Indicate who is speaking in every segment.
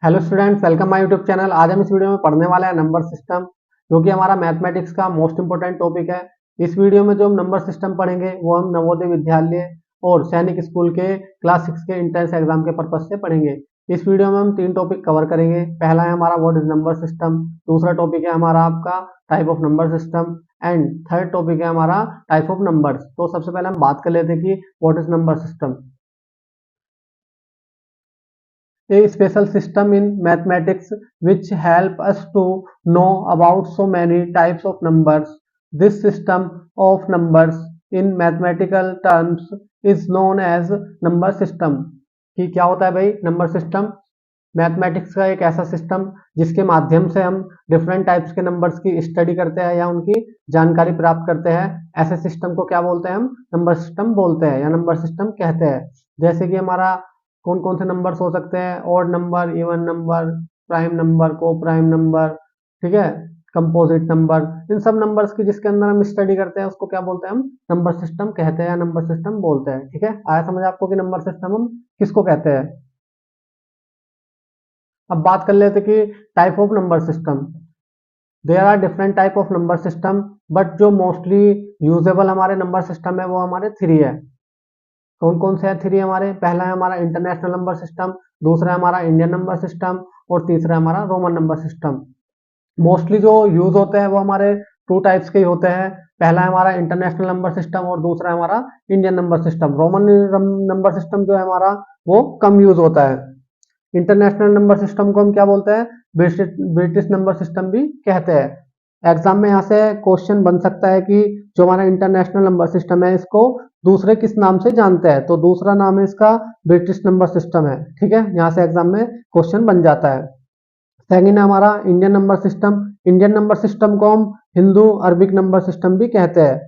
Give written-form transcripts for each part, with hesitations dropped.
Speaker 1: Hello students, welcome my YouTube channel. आज हम इस वीडियो में पढ़ने वाले हैं नंबर सिस्टम, जो कि हमारा मैथमेटिक्स का मोस्ट इंपोर्टेंट टॉपिक है। इस वीडियो में जो हम नंबर सिस्टम पढ़ेंगे वो हम नवोदय विद्यालय और सैनिक स्कूल के क्लास 6 के एंट्रेंस एग्जाम के पर्पज से पढ़ेंगे। इस वीडियो में हम 3 टॉपिक कवर करेंगे। पहला है हमारा व्हाट इज नंबर सिस्टम, दूसरा टॉपिक है हमारा आपका type of number system and third topic है हमारा टाइप ऑफ नंबर्स। तो सबसे पहले हम बात कर लेते हैं कि what is number system. A special system in mathematics which help us to know about so many types of numbers. This system of numbers in mathematical terms is known as number system। कि क्या होता है भाई number system? Mathematics का एक ऐसा system जिसके माध्यम से हम डिफरेंट टाइप्स के नंबर्स की स्टडी करते हैं या उनकी जानकारी प्राप्त करते हैं। ऐसे सिस्टम को क्या बोलते हैं? हम नंबर सिस्टम बोलते हैं या नंबर सिस्टम कहते हैं। जैसे कि हमारा कौन कौन से नंबर्स हो सकते हैं? Odd number, even number, prime number, coprime number, ठीक है, कंपोजिट नंबर। इन सब नंबर्स की जिसके अंदर हम स्टडी करते हैं उसको क्या बोलते हैं? हम नंबर सिस्टम कहते हैं या नंबर सिस्टम बोलते हैं। ठीक है, आया समझ आपको कि नंबर सिस्टम हम किसको कहते हैं। अब बात कर लेते कि type of number system. There are different type of number system, but जो मोस्टली यूजेबल हमारे नंबर सिस्टम है वो हमारे 3 है। कौन कौन से है 3 हमारे? पहला है हमारा इंटरनेशनल नंबर सिस्टम, दूसरा है हमारा इंडियन नंबर सिस्टम और तीसरा है हमारा रोमन नंबर सिस्टम। मोस्टली जो यूज होते हैं वो हमारे 2 टाइप्स के ही होते हैं। पहला है हमारा इंटरनेशनल नंबर सिस्टम और दूसरा है हमारा Indian number system. Roman number system जो है हमारा वो कम यूज होता है। इंटरनेशनल नंबर सिस्टम को हम क्या बोलते हैं? ब्रिटिश नंबर सिस्टम भी कहते हैं। एग्जाम में यहाँ से क्वेश्चन बन सकता है कि जो हमारा इंटरनेशनल नंबर सिस्टम है इसको दूसरे किस नाम से जानते हैं? तो दूसरा नाम है इसका ब्रिटिश नंबर सिस्टम है। ठीक है, यहाँ से एग्जाम में क्वेश्चन बन जाता है। सेकंड है हमारा Indian number system. Indian number system को हम हिंदू अरबिक नंबर सिस्टम भी कहते हैं।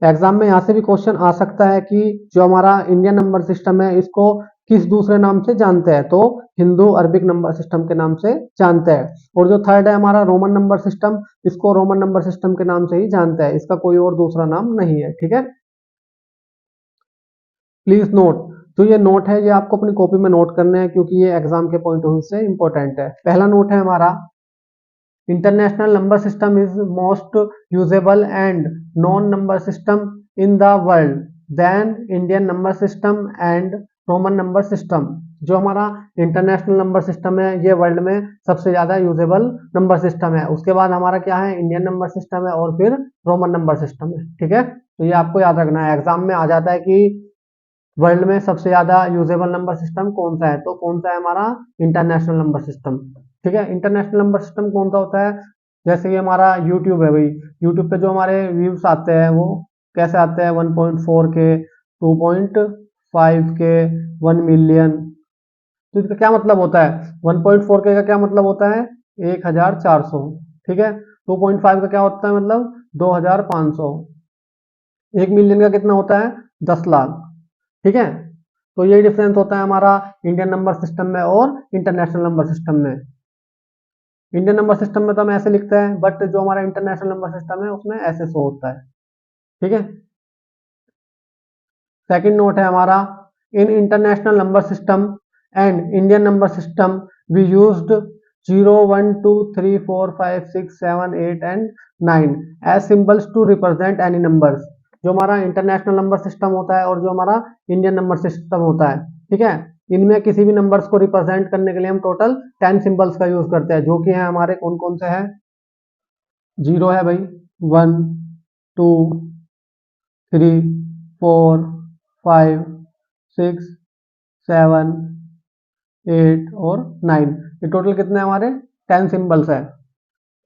Speaker 1: एग्जाम में यहाँ से भी क्वेश्चन आ सकता है कि जो हमारा इंडियन नंबर सिस्टम है इसको किस दूसरे नाम से जानते हैं? तो हिंदू अरबिक नंबर सिस्टम के नाम से जानते हैं। और जो थर्ड है हमारा रोमन नंबर सिस्टम, इसको रोमन नंबर सिस्टम के नाम से ही जानते हैं, इसका कोई और दूसरा नाम नहीं है। ठीक है, प्लीज नोट। तो ये नोट है, ये आपको अपनी कॉपी में नोट करने हैं क्योंकि ये एग्जाम के पॉइंट ऑफ व्यू से इंपॉर्टेंट है। पहला नोट है हमारा International number system is most usable and known number system in the world than Indian number system and Roman number system। जो हमारा इंटरनेशनल नंबर सिस्टम है ये वर्ल्ड में सबसे ज्यादा यूजेबल नंबर सिस्टम है। उसके बाद हमारा क्या है? इंडियन नंबर सिस्टम है और फिर रोमन नंबर सिस्टम है। ठीक है, तो ये आपको याद रखना है। एग्जाम में आ जाता है कि वर्ल्ड में सबसे ज्यादा यूजेबल नंबर सिस्टम कौन सा है? तो कौन सा है? हमारा इंटरनेशनल नंबर सिस्टम। ठीक है, इंटरनेशनल नंबर सिस्टम कौन सा होता है? जैसे कि हमारा यूट्यूब है भाई, यूट्यूब पे जो हमारे व्यूज आते हैं वो कैसे आते हैं? 1.4 के, 2.5 के, 1 मिलियन। तो इसका क्या मतलब होता है? 1.4 के का क्या मतलब होता है? 1400। ठीक है, 2.5 का क्या होता है? मतलब 2500। 1 मिलियन का कितना होता है? 10 लाख। ठीक है, तो यही डिफरेंस होता है हमारा इंडियन नंबर सिस्टम में और इंटरनेशनल नंबर सिस्टम में। इंडियन नंबर सिस्टम में तो हम ऐसे लिखते हैं, बट जो हमारा इंटरनेशनल नंबर सिस्टम है उसमें ऐसे शो होता है। ठीक है, सेकंड नोट है हमारा in international number system and Indian number system we used 0 1 2 3 4 5 6 7 8 and 9 as symbols to represent any numbers. जो हमारा इंटरनेशनल नंबर सिस्टम होता है और जो हमारा इंडियन नंबर सिस्टम होता है, ठीक है, इनमें किसी भी नंबर्स को रिप्रेजेंट करने के लिए हम टोटल 10 सिंबल्स का यूज करते हैं, जो कि है हमारे कौन कौन से हैं? 0 है भाई, 1 2 3 4 5 6 7 8 और 9। ये टोटल कितने हमारे 10 सिंबल्स है,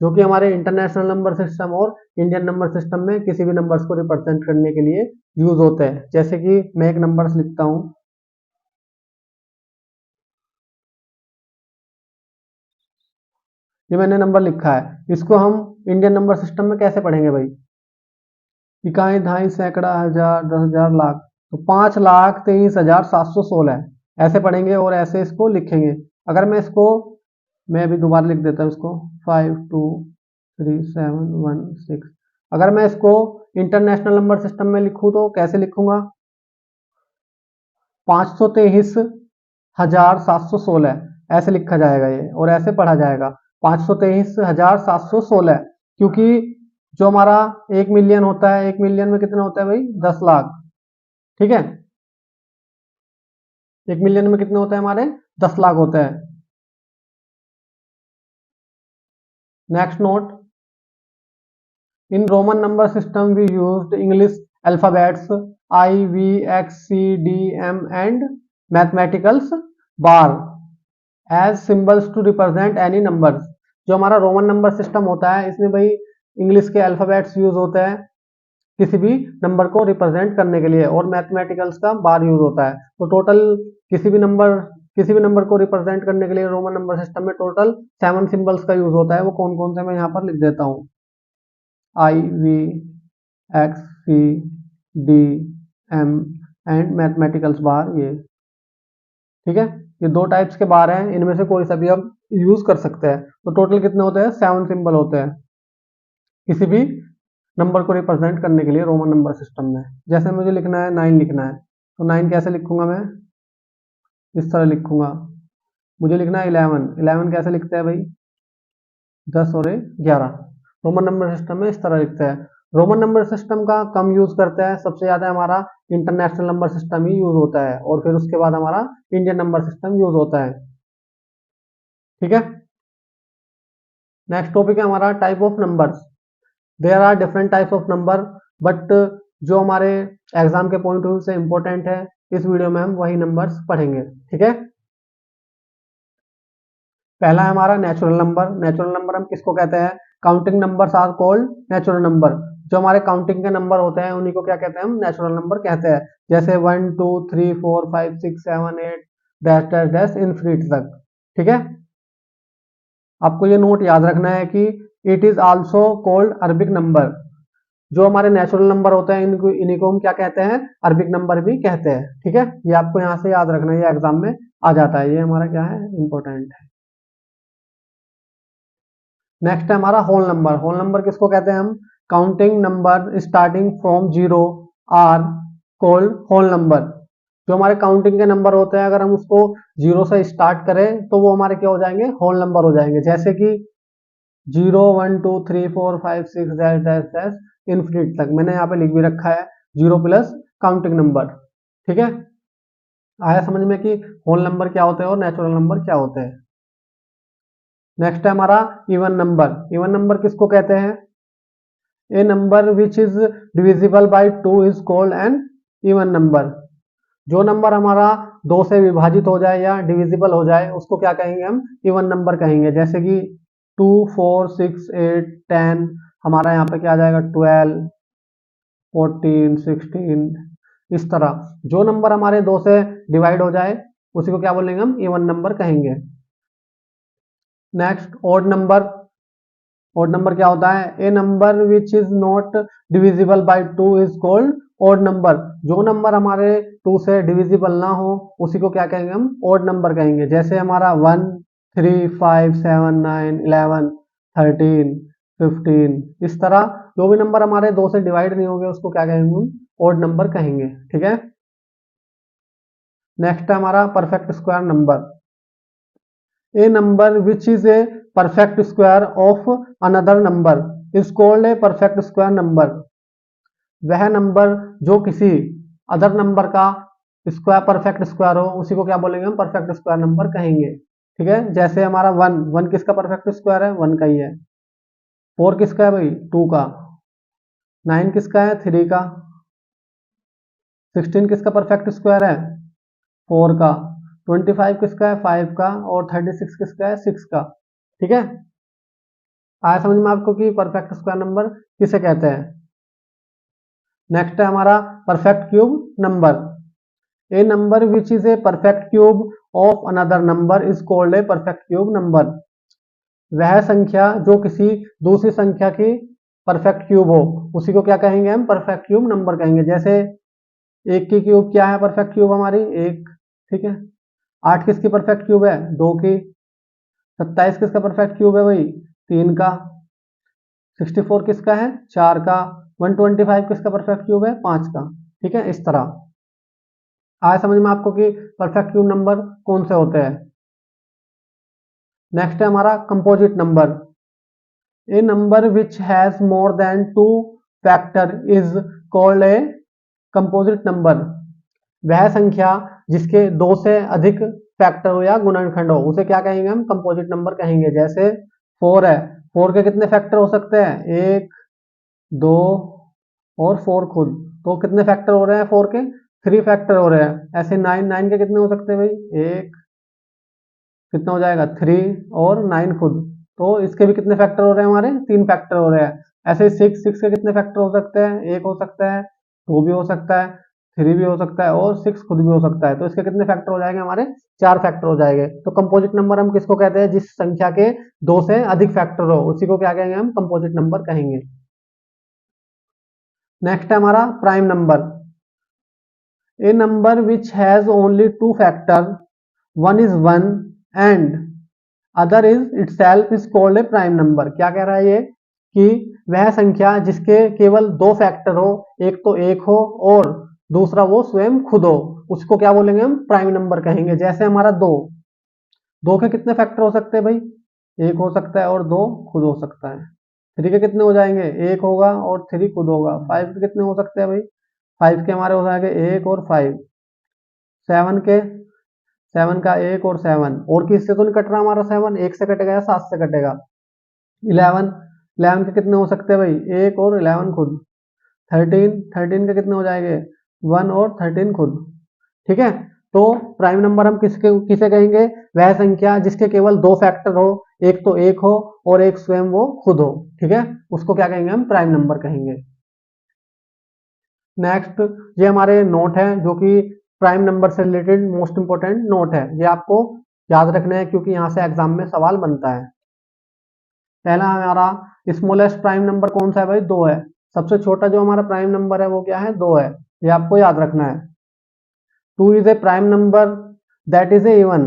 Speaker 1: जो कि हमारे इंटरनेशनल नंबर सिस्टम और इंडियन नंबर सिस्टम में किसी भी नंबर्स को रिप्रेजेंट करने के लिए यूज होते हैं। जैसे कि मैं एक नंबर्स लिखता हूं, ये मैंने नंबर लिखा है, इसको हम इंडियन नंबर सिस्टम में कैसे पढ़ेंगे भाई? इकाई, दहाई, सैकड़ा, हजार, 10,000, लाख। तो 5,23,716 ऐसे पढ़ेंगे और ऐसे इसको लिखेंगे। अगर मैं इसको, मैं अभी दोबारा लिख देता हूँ इसको, 523716। अगर मैं इसको इंटरनेशनल नंबर सिस्टम में लिखूं तो कैसे लिखूंगा? 5,23,716। ऐसे लिखा जाएगा ये और ऐसे पढ़ा जाएगा 523,716, क्योंकि जो हमारा 1 मिलियन होता है, 1 मिलियन में कितना होता है भाई 10 लाख। ठीक है, 1 मिलियन में कितने होते हैं हमारे 10 लाख होते हैं। Next note, in Roman number system we used English alphabets I, V, X, C, D, M and mathematicals bar as symbols to represent any numbers. जो हमारा रोमन नंबर सिस्टम होता है इसमें भाई इंग्लिश के अल्फाबेट्स यूज होते हैं किसी भी नंबर को रिप्रेजेंट करने के लिए, और मैथमेटिकल्स का बार यूज होता है। तो टोटल किसी भी नंबर को रिप्रेजेंट करने के लिए रोमन नंबर सिस्टम में टोटल 7 सिंबल्स का यूज होता है। वो कौन कौन से मैं यहाँ पर लिख देता हूँ, I, V, X, C, D, M and mathematicals बार ये। ठीक है, ये 2 टाइप्स के बार हैं, इनमें से कोई सा भी हम यूज कर सकते हैं। तो टोटल कितने होते हैं 7 सिंबल होते हैं किसी भी नंबर को रिप्रेजेंट करने के लिए रोमन नंबर सिस्टम में। जैसे मुझे लिखना है 9 लिखना है, तो 9 कैसे लिखूंगा मैं, इस तरह लिखूंगा। मुझे लिखना है 11, 11 कैसे लिखते हैं भाई 10 और 11। रोमन नंबर सिस्टम में इस तरह लिखते हैं। रोमन नंबर सिस्टम का कम यूज करते हैं, सबसे ज्यादा हमारा इंटरनेशनल नंबर सिस्टम ही यूज होता है, और फिर उसके बाद हमारा इंडियन नंबर सिस्टम यूज होता है। ठीक है, नेक्स्ट टॉपिक है हमारा type of numbers. There are different types of number, but जो हमारे एग्जाम के पॉइंट ऑफ व्यू से इंपॉर्टेंट है, इस वीडियो में हम वही नंबर्स पढ़ेंगे। ठीक है, पहला है हमारा नेचुरल नंबर। नेचुरल नंबर हम किसको कहते हैं, counting numbers are called natural number. जो हमारे काउंटिंग के नंबर होते हैं उन्हीं को क्या कहते हैं, हम नेचुरल नंबर कहते हैं। जैसे 1 2 3 4 5 6 7 8 डैश डैश डैश इनफिनिटी तक। ठीक है, आपको ये नोट याद रखना है कि it is also called Arabic number. जो हमारे नेचुरल नंबर होते हैं इन्हीं को हम क्या कहते हैं, अरबिक नंबर भी कहते हैं। ठीक है, ये आपको यहाँ से याद रखना है, ये एग्जाम में आ जाता है, ये हमारा क्या है इंपॉर्टेंट है। नेक्स्ट है हमारा होल नंबर। होल नंबर किसको कहते हैं हम, counting number starting from 0 are called whole number. जो हमारे काउंटिंग के नंबर होते हैं अगर हम उसको 0 से स्टार्ट करें तो वो हमारे क्या हो जाएंगे, होल नंबर हो जाएंगे। जैसे कि 0 1 2 3 4 5 6 डैश डैश डैश इनफिनिट तक मैंने यहाँ पे लिख भी रखा है 0 प्लस काउंटिंग नंबर। ठीक है, आया समझ में कि होल नंबर क्या होते हैं और नेचुरल नंबर क्या होते हैं। नेक्स्ट है हमारा इवन नंबर। इवन नंबर किसको कहते हैं, a number which is divisible by 2 is called an even number. जो नंबर हमारा 2 से विभाजित हो जाए या डिविजिबल हो जाए उसको क्या कहेंगे, हम इवन नंबर कहेंगे। जैसे कि 2 4 6 8 10, हमारा यहाँ पे क्या आ जाएगा 12 14 16, इस तरह जो नंबर हमारे 2 से डिवाइड हो जाए उसी को क्या बोलेंगे, हम इवन नंबर कहेंगे। Next odd number. Odd number क्या होता है, a number which is not divisible by 2 is called odd number. जो नंबर हमारे 2 से डिविजिबल ना हो उसी को क्या कहेंगे, हम ओड नंबर कहेंगे। जैसे हमारा 1 3 5 7 9 11 13 15, इस तरह जो भी नंबर हमारे 2 से डिवाइड नहीं होंगे उसको क्या कहेंगे, हम ओड नंबर कहेंगे। ठीक है, नेक्स्ट है हमारा perfect square number. A number which is a perfect square of another number is called a perfect square number. वह नंबर जो किसी अदर नंबर का स्क्वायर परफेक्ट स्क्वायर हो उसी को क्या बोलेंगे, हम परफेक्ट स्क्वायर नंबर कहेंगे। ठीक है, जैसे हमारा 1 1 किसका परफेक्ट स्क्वायर है, 1 का ही है। 4 किसका है भाई, 2 का। 9 किसका है, 3 का। 16 किसका परफेक्ट स्क्वायर है, 4 का। 25 किसका है, 5 का। और 36 किसका है, 6 का। ठीक है, आया समझ में आपको कि परफेक्ट स्क्वायर नंबर किसे कहते हैं। नेक्स्ट है हमारा perfect cube number. A number which is a perfect cube of another number is called a perfect cube number. वह संख्या जो किसी दूसरी संख्या की परफेक्ट क्यूब हो उसी को क्या कहेंगे, हम परफेक्ट क्यूब नंबर कहेंगे। जैसे 1 की क्यूब क्या है, परफेक्ट क्यूब हमारी 1। ठीक है, 8 किसकी परफेक्ट क्यूब है, 2 की। 27 किसका परफेक्ट क्यूब है भाई, 3 का। 64 किसका है, 4 का। 125 किसका परफेक्ट क्यूब है, 5 का। ठीक है, इस तरह आया समझ में आपको कि परफेक्ट क्यूब नंबर कौन से होते हैं। नेक्स्ट है हमारा composite number. A number which has more than 2 factor is called a composite number. वह संख्या जिसके 2 से अधिक फैक्टर हो या गुणनखंड हो उसे क्या कहेंगे हम? कंपोजिट नंबर कहेंगे। जैसे 4 है, 4 के कितने फैक्टर हो सकते हैं? 1, 2 और 4 खुद, तो कितने फैक्टर हो रहे हैं 4 के? 3 फैक्टर हो रहे हैं। ऐसे 9 के कितने हो सकते हैं भाई? 1, कितना हो जाएगा? 3 और 9 खुद, तो इसके भी कितने फैक्टर हो रहे हैं हमारे? 3 फैक्टर हो रहे हैं। ऐसे 6 के कितने फैक्टर हो सकते हैं? 1 हो सकता है, 2 भी हो सकता है, 3 भी हो सकता है और 6 खुद भी हो सकता है। तो इसके कितने फैक्टर हो जाएंगे हमारे? 4 फैक्टर हो जाएंगे। तो कंपोजिट नंबर हम किसको कहते हैं? जिस संख्या के 2 से अधिक फैक्टर हो उसी को क्या कहेंगे हम? कंपोजिट नंबर कहेंगे। नेक्स्ट है हमारा prime number. A number which has only 2 factor, one is 1 and other is itself is called A prime number. क्या कह रहा है ये? कि वह संख्या जिसके केवल 2 फैक्टर हो, एक तो 1 हो और दूसरा वो स्वयं खुद हो, उसको क्या बोलेंगे हम? प्राइम नंबर कहेंगे। जैसे हमारा 2 के कितने फैक्टर हो सकते हैं भाई? 1 हो सकता है और 2 खुद हो सकता है। 3 के कितने हो जाएंगे? 1 होगा और 3 खुद होगा। 5 के कितने हो सकते हैं भाई? 5 के हमारे हो जाएंगे 1 और 5। 7 के, 7 का 1 और 7, और किससे तो नहीं कट रहा हमारा 7? 1 से कटेगा या 7 से कटेगा? 11, 11 के कितने हो सकते हैं भाई? 1 और 11 खुद। 13 के कितने हो जाएंगे? 1 और 13 खुद। ठीक है, तो प्राइम नंबर हम किसे कहेंगे? वह संख्या जिसके केवल 2 फैक्टर हो, एक तो 1 हो और एक स्वयं वो खुद हो। ठीक है, उसको क्या कहेंगे हम? प्राइम नंबर कहेंगे। नेक्स्ट ये हमारे नोट है जो कि प्राइम नंबर से रिलेटेड मोस्ट इंपोर्टेंट नोट है। ये आपको याद रखना है क्योंकि यहाँ से एग्जाम में सवाल बनता है। पहला हमारा स्मॉलेस्ट प्राइम नंबर कौन सा है भाई? 2 है। सबसे छोटा जो हमारा प्राइम नंबर है वो क्या है? 2 है। ये आपको याद रखना है। 2 is a prime number that is a even.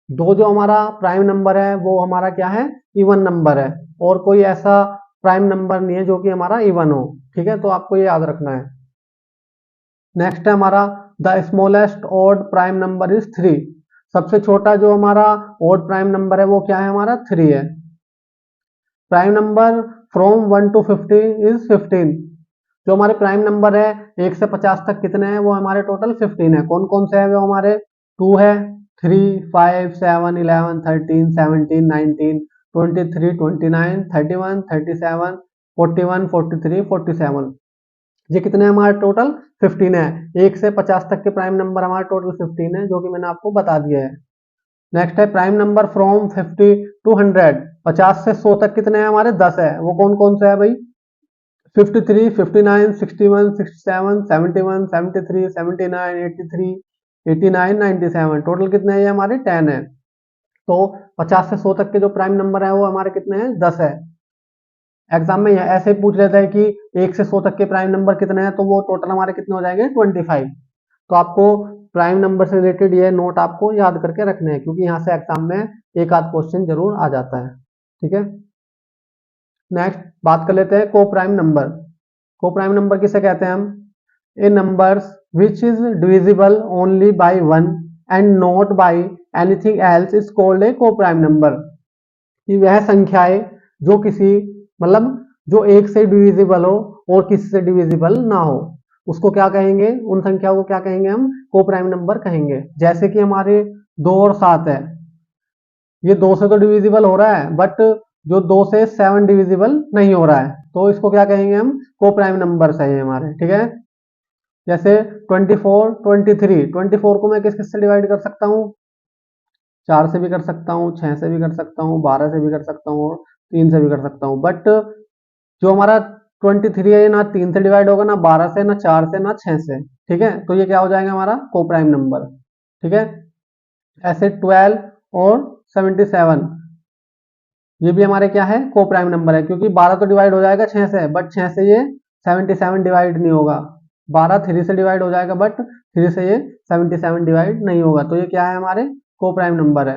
Speaker 1: 2 जो हमारा प्राइम नंबर है वो हमारा क्या है? इवन नंबर है, और कोई ऐसा प्राइम नंबर नहीं है जो कि हमारा इवन हो। ठीक है, तो आपको ये याद रखना है। नेक्स्ट है हमारा the smallest odd prime number is 3। सबसे छोटा जो हमारा ऑड प्राइम नंबर है वो क्या है? हमारा 3 है। Prime number from 1 to 50 is 15। जो हमारे प्राइम नंबर है 1 से 50 तक कितने हैं? वो हमारे टोटल 15 है। कौन कौन से हैं वो हमारे? 2 है, 3, 5, 7, 11, 13, 17, 19, 23, 29, 31, 37, 41, 43, 47। ये कितने हैं हमारे? टोटल 15 है। 1 से 50 तक के प्राइम नंबर हमारे टोटल 15 है, जो कि मैंने आपको बता दिया है। नेक्स्ट है प्राइम नंबर फ्रॉम 50 to 100। 50 से 100 तक कितने हैं हमारे? 10 है। वो कौन कौन से है भाई? 53, 59, 61, 67, 71, 73, 79, 83, 89, 97। टोटल कितने हैं? ये हमारे 10 है। तो 50 से 100 तक के जो प्राइम नंबर है वो हमारे कितने हैं? 10 है। एग्जाम में ऐसे ही पूछ लेता है कि 1 से 100 तक के प्राइम नंबर कितने हैं, तो वो टोटल हमारे कितने हो जाएंगे? 25। तो आपको प्राइम नंबर से रिलेटेड ये नोट आपको याद करके रखने हैं क्योंकि यहाँ से एग्जाम में एक आध क्वेश्चन जरूर आ जाता है। ठीक है, नेक्स्ट बात कर लेते हैं coprime number. Coprime number किसे कहते हैं हम? A numbers which is divisible only by 1 and not by anything else is called a coprime number. कि वह संख्याएं जो किसी, मतलब जो एक से डिविजिबल हो और किसी से डिविजिबल ना हो, उसको क्या कहेंगे? उन संख्याओं को क्या कहेंगे हम? को प्राइम नंबर कहेंगे। जैसे कि हमारे 2 और 7 है, ये 2 से तो डिविजिबल हो रहा है बट जो 2 से 7 डिविजिबल नहीं हो रहा है, तो इसको क्या कहेंगे हम? को प्राइम नंबर है हमारे। ठीक है, जैसे 24, 23। 24 को मैं किस किस से डिवाइड कर सकता हूँ? 4 से भी कर सकता हूँ, 6 से भी कर सकता हूँ, 12 से भी कर सकता हूँ और 3 से भी कर सकता हूँ। बट जो हमारा 23 है ये ना 3 से डिवाइड होगा, ना 12 से, ना 4 से, ना 6 से। ठीक है, तो ये क्या हो जाएगा? हमारा को प्राइम नंबर। ठीक है, ऐसे 12 और 77, ये भी हमारे क्या है? को प्राइम नंबर है क्योंकि 12 तो डिवाइड हो जाएगा 6 से, बट 6 से ये 77 डिवाइड नहीं होगा। 12 3 से डिवाइड हो जाएगा बट 3 से ये 77 डिवाइड नहीं होगा। तो ये क्या है? हमारे को प्राइम नंबर है।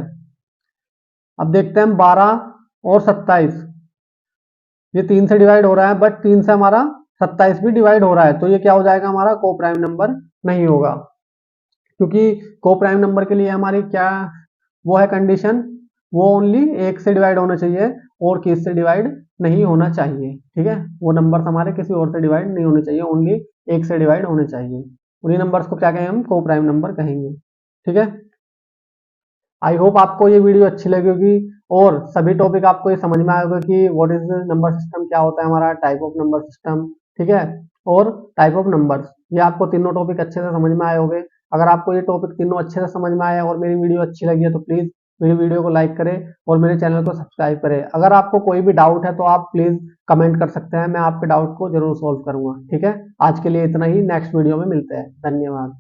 Speaker 1: अब देखते हैं हम 12 और 27। ये 3 से डिवाइड हो रहा है बट 3 से हमारा 27 भी डिवाइड हो रहा है, तो ये क्या हो जाएगा? हमारा को प्राइम नंबर नहीं होगा क्योंकि को प्राइम नंबर के लिए हमारी क्या वो है कंडीशन? वो ओनली 1 से डिवाइड होना चाहिए और किस से डिवाइड नहीं होना चाहिए। ठीक है, वो नंबर्स हमारे किसी और से डिवाइड नहीं होने चाहिए, ओनली 1 से डिवाइड होने चाहिए। उन्हीं नंबर्स को क्या कहेंगे हम, को प्राइम नंबर कहेंगे। ठीक है, आई होप आपको ये वीडियो अच्छी लगी होगी और सभी टॉपिक आपको ये समझ में आएगा कि व्हाट इज नंबर सिस्टम, क्या होता है हमारा टाइप ऑफ नंबर सिस्टम। ठीक है, और टाइप ऑफ नंबर्स, ये आपको तीनों टॉपिक अच्छे से समझ में आए होंगे। अगर आपको ये टॉपिक तीनों अच्छे से समझ में आए और मेरी वीडियो अच्छी लगी है तो प्लीज मेरी वीडियो को लाइक करें और मेरे चैनल को सब्सक्राइब करें। अगर आपको कोई भी डाउट है तो आप प्लीज कमेंट कर सकते हैं, मैं आपके डाउट को जरूर सॉल्व करूंगा। ठीक है, आज के लिए इतना ही, नेक्स्ट वीडियो में मिलते हैं, धन्यवाद।